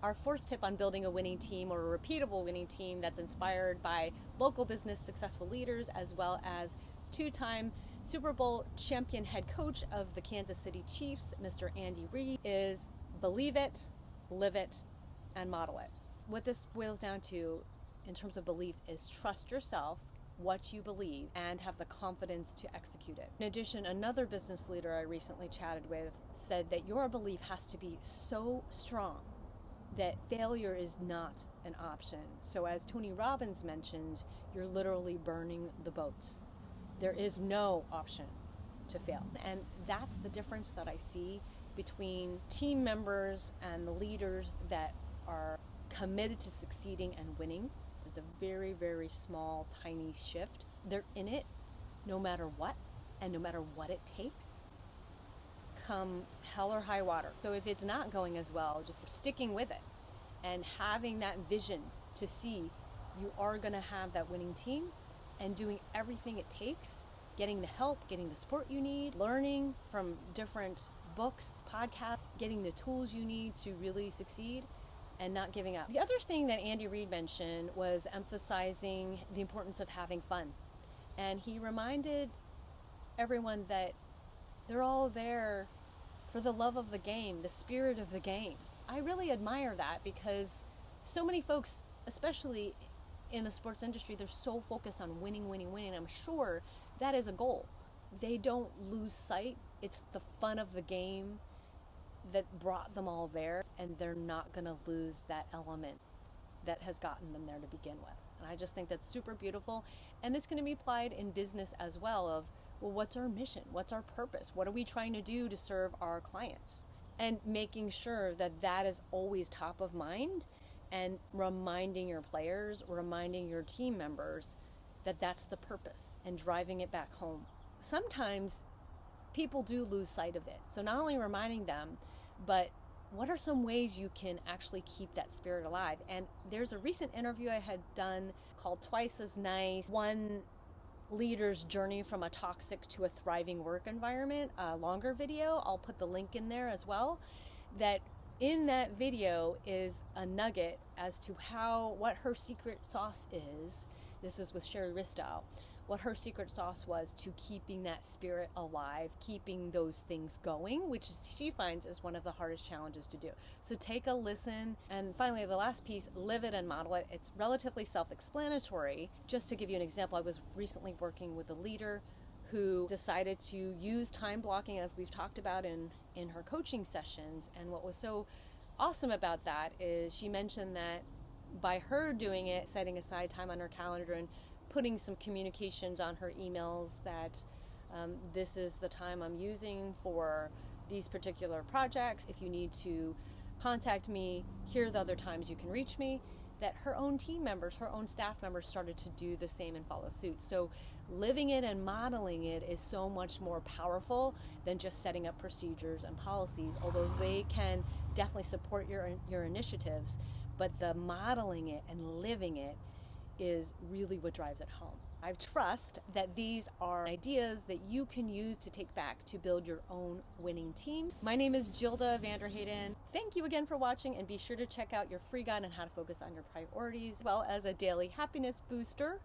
Our fourth tip on building a winning team or a repeatable winning team that's inspired by local business successful leaders as well as two-time Super Bowl champion head coach of the Kansas City Chiefs, Mr. Andy Reid, is believe it, live it, and model it. What this boils down to in terms of belief is trust yourself, what you believe, and have the confidence to execute it. In addition, another business leader I recently chatted with said that your belief has to be so strong that failure is not an option. So as Tony Robbins mentions, you're literally burning the boats. There is no option to fail. And that's the difference that I see between team members and the leaders that are committed to succeeding and winning. It's a very, very small, tiny shift. They're in it no matter what, and no matter what it takes, come hell or high water. So if it's not going as well, just sticking with it and having that vision to see you are going to have that winning team and doing everything it takes, getting the help, getting the support you need, learning from different books, podcasts, getting the tools you need to really succeed, and not giving up. The other thing that Andy Reid mentioned was emphasizing the importance of having fun. And he reminded everyone that they're all there for the love of the game, the spirit of the game. I really admire that because so many folks, especially in the sports industry, they're so focused on winning. I'm sure that is a goal. They don't lose sight. It's the fun of the game that brought them all there, and they're not going to lose that element that has gotten them there to begin with. And I just think that's super beautiful. And this can be applied in business as well of, well, what's our mission? What's our purpose? What are we trying to do to serve our clients? And making sure that that is always top of mind and reminding your players, reminding your team members that that's the purpose and driving it back home. Sometimes people do lose sight of it. So not only reminding them, but what are some ways you can actually keep that spirit alive? And there's a recent interview I had done called Twice as Nice, One Leader's Journey from a Toxic to a Thriving Work Environment, a longer video. I'll put the link in there as well. That in that video is a nugget as to what her secret sauce is. This is with Sherry Ristow. What her secret sauce was to keeping that spirit alive, keeping those things going, which she finds is one of the hardest challenges to do. So take a listen. And finally, the last piece, live it and model it. It's relatively self-explanatory. Just to give you an example, I was recently working with a leader who decided to use time blocking, as we've talked about in her coaching sessions. And what was so awesome about that is she mentioned that by her doing it, setting aside time on her calendar and putting some communications on her emails that this is the time I'm using for these particular projects. If you need to contact me, here are the other times you can reach me. That her own team members, her own staff members started to do the same and follow suit. So living it and modeling it is so much more powerful than just setting up procedures and policies, although they can definitely support your initiatives. But the modeling it and living it is really what drives it home. I trust that these are ideas that you can use to take back to build your own winning team. My name is Gilda Vanderhayden. Thank you again for watching, and be sure to check out your free guide on how to focus on your priorities, as well as a daily happiness booster.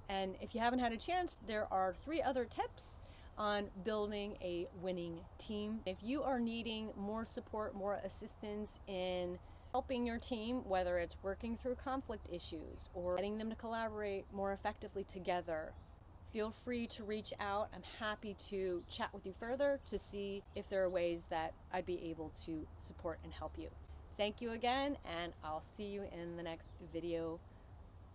And if you haven't had a chance, there are 3 other tips on building a winning team. If you are needing more support, more assistance in helping your team, whether it's working through conflict issues or getting them to collaborate more effectively together, feel free to reach out. I'm happy to chat with you further to see if there are ways that I'd be able to support and help you. Thank you again, and I'll see you in the next video